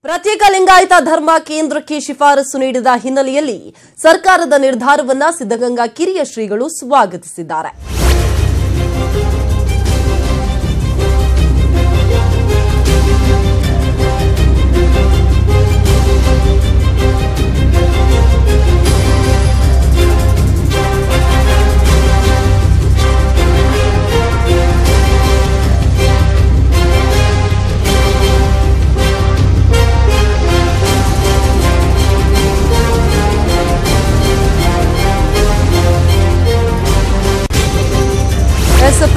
ಪ್ರತ್ಯೇಕ ಲಿಂಗಾಯತ ಧರ್ಮ ಕೇಂದ್ರಕ್ಕೆ ಶಿಫಾರಸು ನೀಡಿದ ಹಿನ್ನೆಲೆಯಲ್ಲಿ ಸರ್ಕಾರದ ನಿರ್ಧಾರವನ್ನ ಸಿದ್ಧಗಂಗಾ ಕಿರಿಯ ಶ್ರೀಗಳು ಸ್ವಾಗತಿಸಿದ್ದಾರೆ.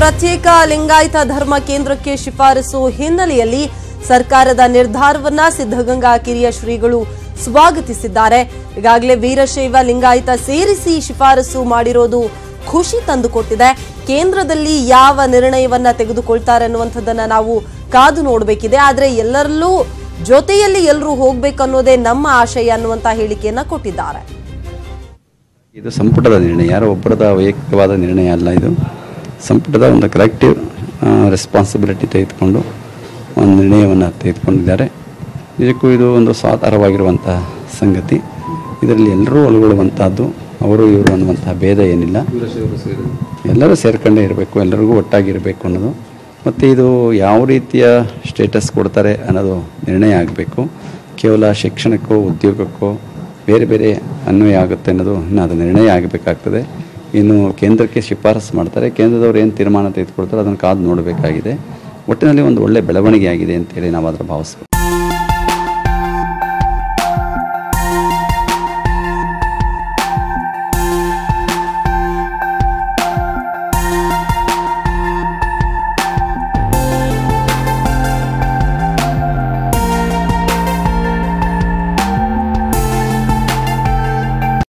ಪ್ರತ್ಯೇಕ ಲಿಂಗಾಯತ ಧರ್ಮ ಕೇಂದ್ರಕ್ಕೆ ಶಿಫಾರಸು ಹಿನ್ನೆಲೆಯಲ್ಲಿ ಸರ್ಕಾರದ ನಿರ್ಧಾರವನ್ನ ಸಿದ್ಧಗಂಗಾ ಕಿರಿಯ ಶ್ರೀಗಳು ಸ್ವಾಗತಿಸಿದ್ದಾರೆ. ಈಗಾಗಲೇ ವೀರಶೈವ ಲಿಂಗಾಯತ ಸೇರಿಸಿ ಶಿಫಾರಸು ಮಾಡಿರೋದು ಖುಷಿ ತಂದುಕೊಟ್ಟಿದೆ. ಕೇಂದ್ರದಲ್ಲಿ ಯಾವ ನಿರ್ಣಯವನ್ನ ತೆಗೆದುಕೊಳ್ತಾರೆ ಅನ್ನುವಂಥದ್ದನ್ನ ನಾವು ಕಾದು ನೋಡಬೇಕಿದೆ. ಆದರೆ ಎಲ್ಲರಲ್ಲೂ ಜೊತೆಯಲ್ಲಿ ಎಲ್ಲರೂ ಹೋಗ್ಬೇಕನ್ನೋದೇ ನಮ್ಮ ಆಶಯ ಅನ್ನುವಂತ ಹೇಳಿಕೆಯನ್ನ ಕೊಟ್ಟಿದ್ದಾರೆ. ಇದು ಸಂಪುಟದ ನಿರ್ಣಯ, ಯಾರೋ ಒಬ್ಬರದ ವೈಯಕ್ತಿಕವಾದ ನಿರ್ಣಯ ಅಲ್ಲ. ಇದು ಸಂಪುಟದ ಒಂದು ಕಲೆಕ್ಟಿವ್ ರೆಸ್ಪಾನ್ಸಿಬಿಲಿಟಿ ತೆಗೆದುಕೊಂಡು ಒಂದು ನಿರ್ಣಯವನ್ನು ತೆಗೆದುಕೊಂಡಿದ್ದಾರೆ. ನಿಜಕ್ಕೂ ಇದು ಒಂದು ಸಾಧಾರಣವಾಗಿರುವಂತಹ ಸಂಗತಿ. ಇದರಲ್ಲಿ ಎಲ್ಲರೂ ಒಳಗೊಳ್ಳುವಂಥದ್ದು, ಅವರು ಇವರು ಅನ್ನುವಂತಹ ಭೇದ ಏನಿಲ್ಲ. ಎಲ್ಲರೂ ಸೇರ್ಕೊಂಡೇ ಇರಬೇಕು, ಎಲ್ಲರಿಗೂ ಒಟ್ಟಾಗಿರಬೇಕು ಅನ್ನೋದು. ಮತ್ತು ಇದು ಯಾವ ರೀತಿಯ ಸ್ಟೇಟಸ್ ಕೊಡ್ತಾರೆ ಅನ್ನೋದು ನಿರ್ಣಯ ಆಗಬೇಕು. ಕೇವಲ ಶಿಕ್ಷಣಕ್ಕೋ ಉದ್ಯೋಗಕ್ಕೋ ಬೇರೆ ಬೇರೆ ಅನ್ವಯ ಆಗುತ್ತೆ ಅನ್ನೋದು ಇನ್ನು ಅದು ನಿರ್ಣಯ ಆಗಬೇಕಾಗ್ತದೆ. ಇನ್ನು ಕೇಂದ್ರಕ್ಕೆ ಶಿಫಾರಸು ಮಾಡ್ತಾರೆ, ಕೇಂದ್ರದವರು ಏನು ತೀರ್ಮಾನ ತೆಗೆದುಕೊಳ್ತಾರೆ ಅದನ್ನು ಕಾದು ನೋಡಬೇಕಾಗಿದೆ. ಒಟ್ಟಿನಲ್ಲಿ ಒಂದು ಒಳ್ಳೆಯ ಬೆಳವಣಿಗೆ ಆಗಿದೆ ಅಂತೇಳಿ ನಾವು ಅದರ ಭಾವಿಸ್ಬೇಕು.